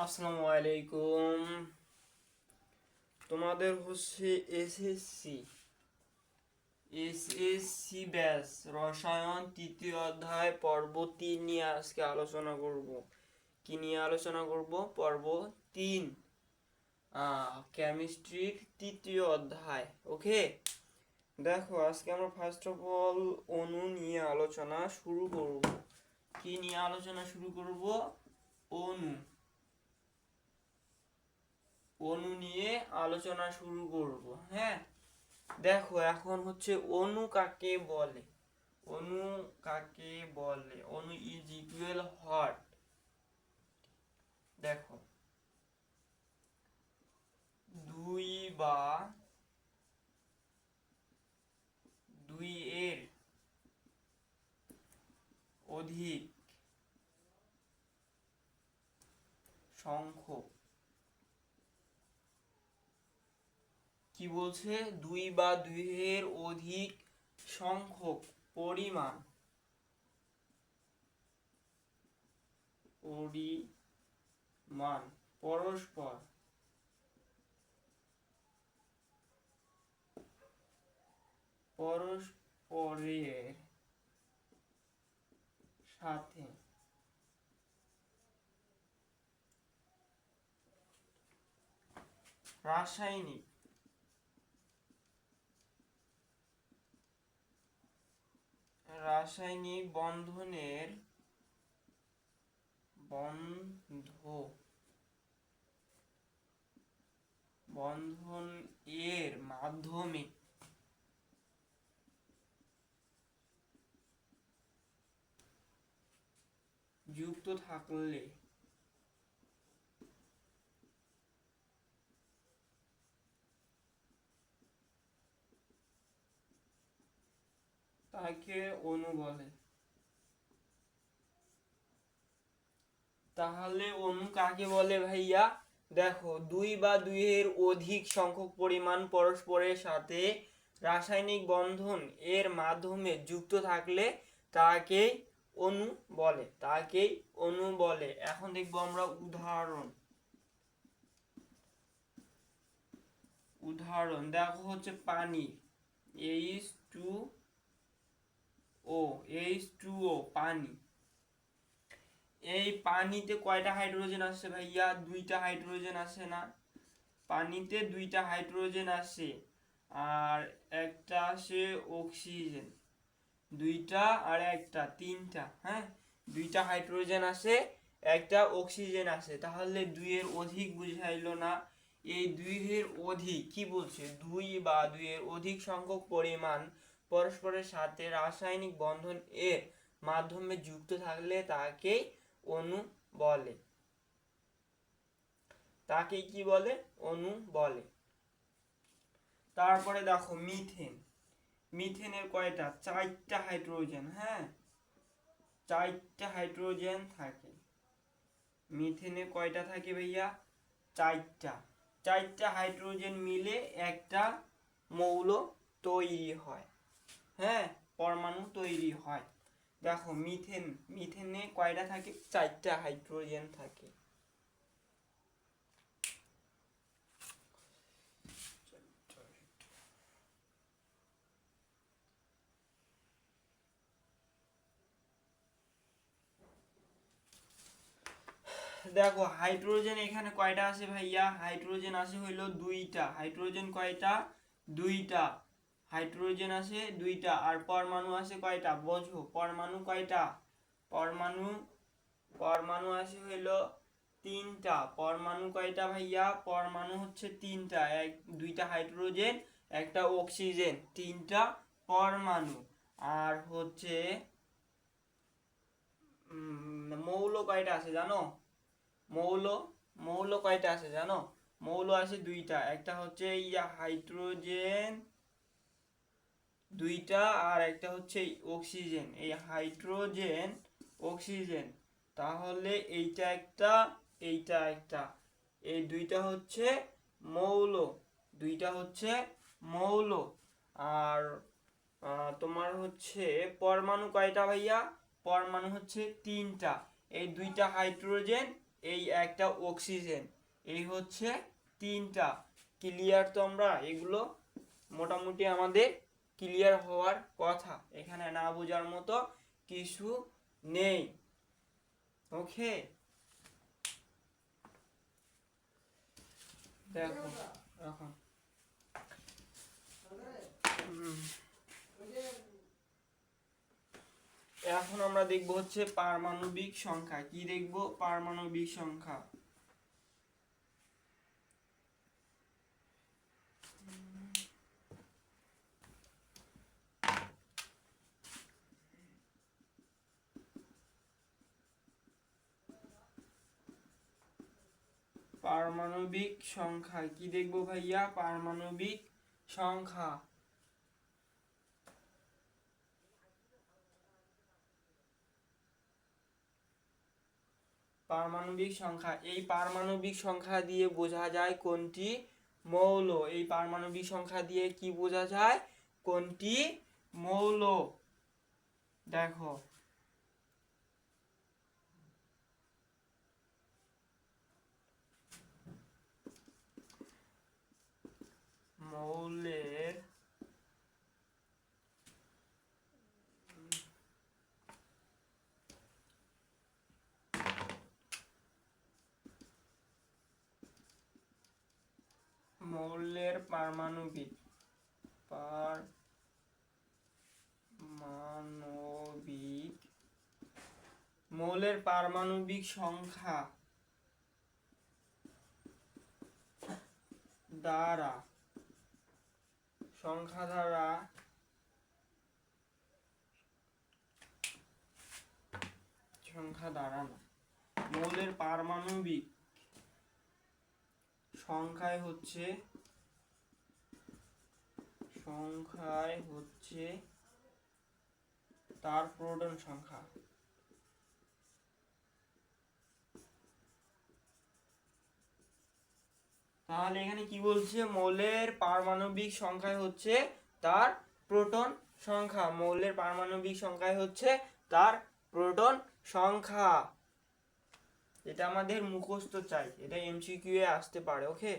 আসসালামু আলাইকুম। তোমাদের হচ্ছে এসএসসি এসএসসি ব্যাচ রসায়ন তৃতীয় অধ্যায় পর্ব 3 নিয়ে আজকে আলোচনা করব। কি নিয়ে আলোচনা করব? পর্ব 3, কেমিস্ট্রির তৃতীয় অধ্যায়। ওকে, দেখো আজকে আমরা ফার্স্ট অফ অল অণু নিয়ে আলোচনা শুরু করব। কি নিয়ে আলোচনা শুরু করব? অণু অণু নিয়ে আলোচনা শুরু করব। হ্যাঁ, দেখো এখন হচ্ছে অণু কাকে বলে। অণু কাকে বলে? অণু ইজ ইকুয়াল হট। দেখো, দুই বা দুই এর অধিক সংখ্যক, কি বলছে? দুই বা দুই এর অধিক সংখ্যক পরিমাণ পরস্পর পরস্পরের সাথে রাসায়নিক রাসায়নিক বন্ধনের বন্ধন এর মাধ্যমে যুক্ত থাকলে তাকে অণু বলে। তাহলে অণু কাকে বলে ভাইয়া? দেখো, দুই বা দুই এর অধিক সংখ্যক পরিমাণ পরস্পরের সাথে রাসায়নিক বন্ধন এর মাধ্যমে যুক্ত থাকলে তাকেই অণু বলে। এখন দেখবো আমরা উদাহরণ। দেখো হচ্ছে পানি, H2O, পানি। এই পানিতে কয়টা হাইড্রোজেন আছে ভাইয়া? দুইটা হাইড্রোজেন আছে না? পানিতে দুইটা হাইড্রোজেন আছে, আর একটা আছে অক্সিজেন। দুইটা আর একটা, তিনটা। হ্যাঁ, দুইটা হাইড্রোজেন আছে, একটা অক্সিজেন আছে। তাহলে দুইয়ের অধিক বুঝাইলো না? এই দুইয়ের অধিক কি বলছে? দুই বা দুইয়ের অধিক সংখ্যক পরিমাণ পরস্পরের সাথে রাসায়নিক বন্ধন এর মাধ্যমে যুক্ত থাকলে তাকেই অণু বলে। তাকে কি বলে? অণু বলে। তারপরে দেখো মিথেনের কয়টা? চারটা হাইড্রোজেন। হ্যাঁ, চারটা হাইড্রোজেন থাকে। মিথেনে কয়টা থাকে ভাইয়া? চারটা। চারটা হাইড্রোজেন মিলে একটা মৌল তৈরি হয়। হ্যাঁ, পরমাণু তৈরি হয়। দেখো মিথেনে কয়টা থাকে? চারটা হাইড্রোজেন থাকে। দেখো হাইড্রোজেন এখানে কয়টা আছে ভাইয়া? হাইড্রোজেন আছে হইল দুইটা। হাইড্রোজেন কয়টা? দুইটা। হাইড্রোজেন আছে দুইটা। আর পরমাণু আছে কয়টা? বোঝো, পরমাণু কয়টা? পরমাণু পরমাণু আছে হইল তিনটা। পরমাণু কয়টা ভাইয়া? পরমাণু হচ্ছে তিনটা। দুইটা হাইড্রোজেন, একটা অক্সিজেন, তিনটা পরমাণু। আর হচ্ছে মৌল কয়টা আছে জানো? মৌল মৌল কয়টা আছে জানো? মৌল আছে দুইটা। একটা হচ্ছে হাইড্রোজেন দুইটা, আর একটা হচ্ছে অক্সিজেন। এই হাইড্রোজেন অক্সিজেন, তাহলে এইটা একটা, এইটা একটা। এই দুইটা হচ্ছে মৌল, দুইটা হচ্ছে মৌল। আর তোমার হচ্ছে পরমাণু কয়টা ভাইয়া? পরমাণু হচ্ছে তিনটা। এই দুইটা হাইড্রোজেন, এই একটা অক্সিজেন, এই হচ্ছে তিনটা। ক্লিয়ার তো? আমরা এগুলো মোটামুটি আমাদের ক্লিয়ার হওয়ার কথা, এখানে না বোঝার মতো কিছু নেই। ওকে, দেখো এখন এখন আমরা দেখব হচ্ছে পারমাণবিক সংখ্যা। কি দেখব? পারমাণবিক সংখ্যা। পারমাণবিক সংখ্যা কি দেখবো ভাইয়া? পারমাণবিক সংখ্যা। পারমাণবিক সংখ্যা, এই পারমাণবিক সংখ্যা দিয়ে বোঝা যায় কোনটি মৌল। এই পারমাণবিক সংখ্যা দিয়ে কি বোঝা যায়? কোনটি মৌল। দেখো মৌলের মৌলের পারমাণবিক মৌলের পারমাণবিক সংখ্যা দ্বারা মৌলের পারমাণবিক সংখ্যায় হচ্ছে তার প্রোটন সংখ্যা। তাহলে এখানে কি বলছে? মৌলের পারমাণবিক সংখ্যায় হচ্ছে তার প্রোটন সংখ্যা। মৌলের পারমাণবিক সংখ্যায় হচ্ছে তার প্রোটন সংখ্যা। এটা আমাদের মুখস্থ চাই, এটা এমসিকিউ এ আসতে পারে। ওকে,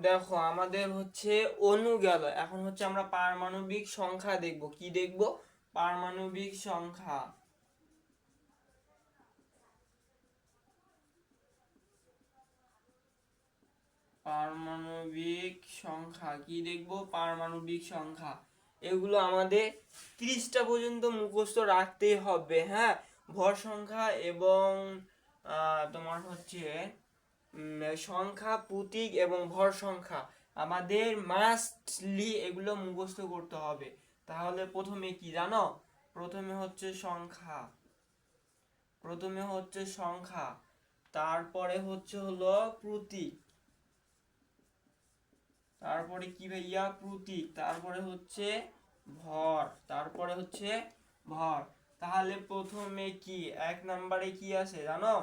দেখো আমাদের হচ্ছে অণু গেল, এখন হচ্ছে আমরা পারমাণবিক সংখ্যা দেখব। কি দেখব? পারমাণবিক সংখ্যা। পারমাণবিক সংখ্যা কি দেখব? পারমাণবিক সংখ্যা। এগুলো আমাদের 30টা পর্যন্ত মুখস্থ রাখতেই হবে। হ্যাঁ, ভর সংখ্যা এবং তোমার হচ্ছে সংখ্যা, প্রতীক এবং ভর সংখ্যা আমাদের মাস্টলি এগুলো মুখস্থ করতে হবে। তাহলে প্রথমে কি জানো? প্রথমে হচ্ছে সংখ্যা, তারপরে হলো প্রতীক, তারপরে কি ভাইয়া? প্রতীক, তারপরে হচ্ছে ভর। তাহলে প্রথমে কি এক নম্বরে কি আছে জানো?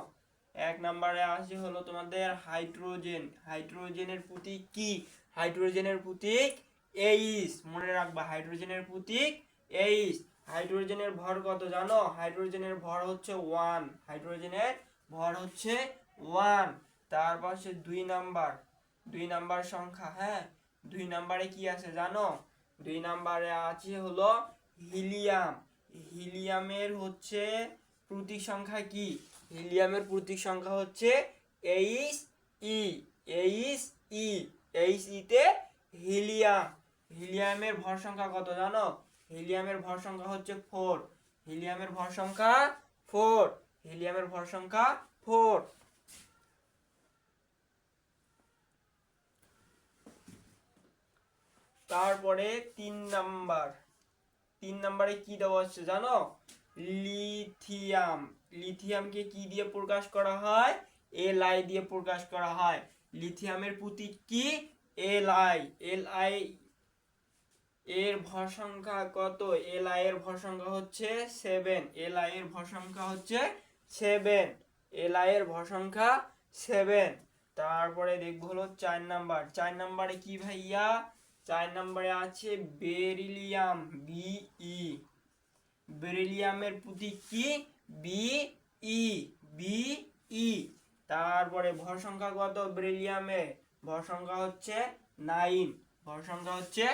এক নম্বরে আসে হলো তোমাদের হাইড্রোজেন। হাইড্রোজেনের প্রতীক কি? হাইড্রোজেনের প্রতীক H। মনে রাখবা, হাইড্রোজেনের প্রতীক H। হাইড্রোজেনের ভর কত জানো? হাইড্রোজেনের ভর হচ্ছে 1। হাইড্রোজেনের ভর হচ্ছে 1। তারপর সে 2 নাম্বার সংখ্যা। হ্যাঁ, 2 নাম্বারে কি আছে জানো? 2 নাম্বারে আছে হলো হিলিয়াম। হিলিয়ামের হচ্ছে প্রতীক সংখ্যা কি? হিলিয়ামের প্রতীক সংখ্যা হচ্ছে He। He তে হিলিয়াম। হিলিয়ামের ভর সংখ্যা কত জানো? হিলিয়ামের ভর সংখ্যা হচ্ছে 4। হিলিয়ামের ভর সংখ্যা 4। হিলিয়ামের ভর সংখ্যা 4। তারপরে 3 নাম্বারে কি দেওয়া হচ্ছে জানো? লিথিয়াম। লিথিয়ামকে কি দিয়ে প্রকাশ করা হয়? Li দিয়ে প্রকাশ করা হয়। লিথিয়ামের প্রতীক কি? Li। এর ভর সংখ্যা কত? Li এর ভর সংখ্যা হচ্ছে 7, Li এর ভর সংখ্যা হচ্ছে 7, Li এর ভর সংখ্যা 7। তারপরে দেখবো হলো 4 নাম্বার। 4 নাম্বারে কি ভাইয়া? 4 নাম্বারে আছে বেরিলিয়াম, Be, বেরিলিয়ামের প্রতীক কি? Be, তারপরে ভর সংখ্যা কত বেরিলিয়ামের? ভর সংখ্যা হচ্ছে 9, ভর সংখ্যা হচ্ছে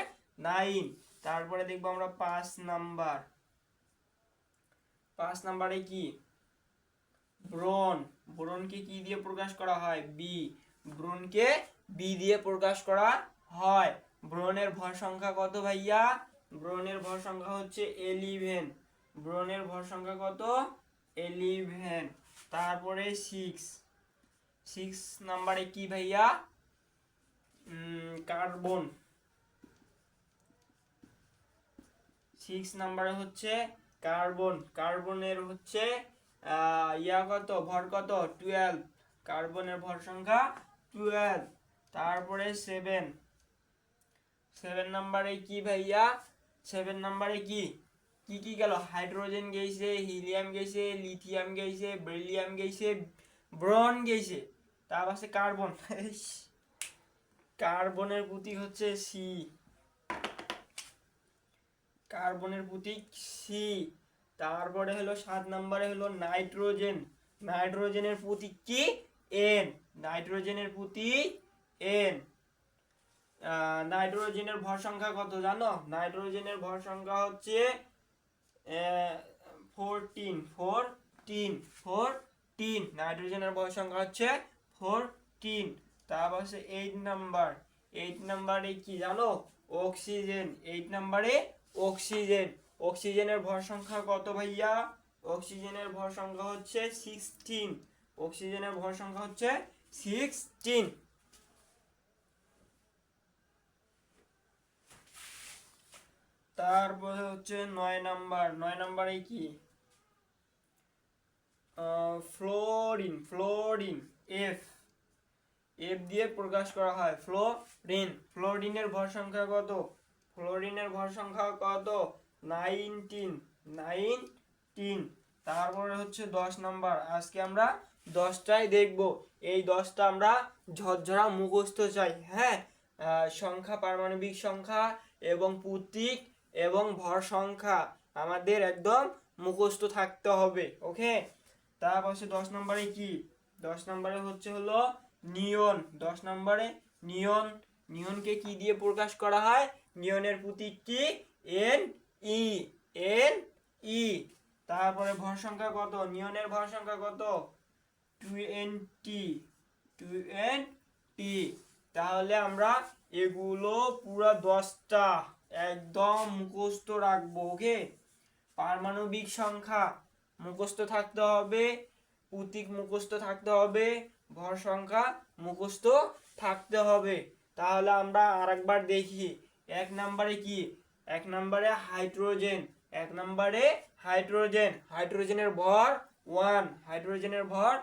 9। তারপরে দেখবো আমরা 5 নাম্বার। 5 নাম্বারে কি? ব্রোন, ব্রোনকে কি দিয়ে প্রকাশ করা হয়? বি, ব্রোনকে বি দিয়ে প্রকাশ করা হয়। ব্রোনের ভর সংখ্যা কত ভাইয়া? ব্রোনের ভর সংখ্যা হচ্ছে 11, ব্রোনের ভর সংখ্যা কত? 11। তারপরে 6 নাম্বারে কি ভাইয়া? কার্বন। 6 নাম্বারে হচ্ছে কার্বন, কার্বনের হচ্ছে কত? ভর কত? 12, কার্বনের ভর সংখ্যা 12। তারপরে 7 নাম্বারে কি ভাইয়া? 7 নাম্বারে কি কি কি গেল? হাইড্রোজেন গেছে, হিলিয়াম গেছে, লিথিয়াম গেছে, বেরিলিয়াম গেছে, ব্রোন গেছে, তার পাশে কার্বন। কার্বনের প্রতীক হচ্ছে সি, কার্বনের প্রতীক সি। তারপরে হলো 7 নম্বরে হলো নাইট্রোজেন, নাইট্রোজেনের প্রতীক কি? এন, নাইট্রোজেনের প্রতীক এন। নাইট্রোজেনের ভর সংখ্যা কত জানো? নাইট্রোজেনের ভর সংখ্যা হচ্ছে 14, নাইট্রোজেনের ভর সংখ্যা হচ্ছে 14। তারপর 8 নাম্বার। 8 নাম্বারে কি জানো? অক্সিজেন। 8 নাম্বারে অক্সিজেন, অক্সিজেনের ভর সংখ্যা কত ভাইয়া? অক্সিজেনের ভর সংখ্যা হচ্ছে 16, অক্সিজেনের ভর সংখ্যা হচ্ছে 16। তারপরে হচ্ছে 9 নাম্বার। 9 নাম্বারে কি? ফ্লোরিন, ফ্লোরিন, এফ, এফ দিয়ে প্রকাশ করা হয় ফ্লোরিন। ফ্লোরিনের ভর সংখ্যা কত? ফ্লোরিনের ভর সংখ্যা কত? 19। তারপরে হচ্ছে 10 নাম্বার। আজকে আমরা 10টাই দেখব। এই 10টা আমরা ঝরঝরা মুখস্থ চাই, হ্যাঁ। সংখ্যা, পারমাণবিক সংখ্যা এবং প্রতীক এবং ভর সংখ্যা আমাদের একদম মুখস্থ থাকতে হবে, ওকে। তারপর 10 নম্বরে কি? 10 নম্বরে হচ্ছে হলো নিয়ন। 10 নম্বরে নিয়ন, নিয়নকে কি দিয়ে প্রকাশ করা হয়? নিয়নের প্রতীক কি? এন, ই। তারপরে ভর সংখ্যা কত? নিয়নের ভর সংখ্যা কত? 20। তাহলে আমরা এগুলো পুরো 10টা একদম মুখস্থ রাখবো, ওকে। পারমাণবিক সংখ্যা মুখস্থ থাকতে হবে, প্রতীক মুখস্থ থাকতে হবে, ভর সংখ্যা মুখস্থ থাকতে হবে। তাহলে আমরা আরেকবার দেখি। 1 নম্বরে কি? 1 নম্বরে হাইড্রোজেন, 1 নম্বরে হাইড্রোজেন, হাইড্রোজেনের ভর 1, হাইড্রোজেনের ভর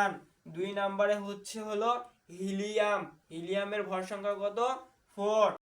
1। 2 নম্বরে হচ্ছে হলো হিলিয়াম, হিলিয়ামের ভর সংখ্যা কত? 4।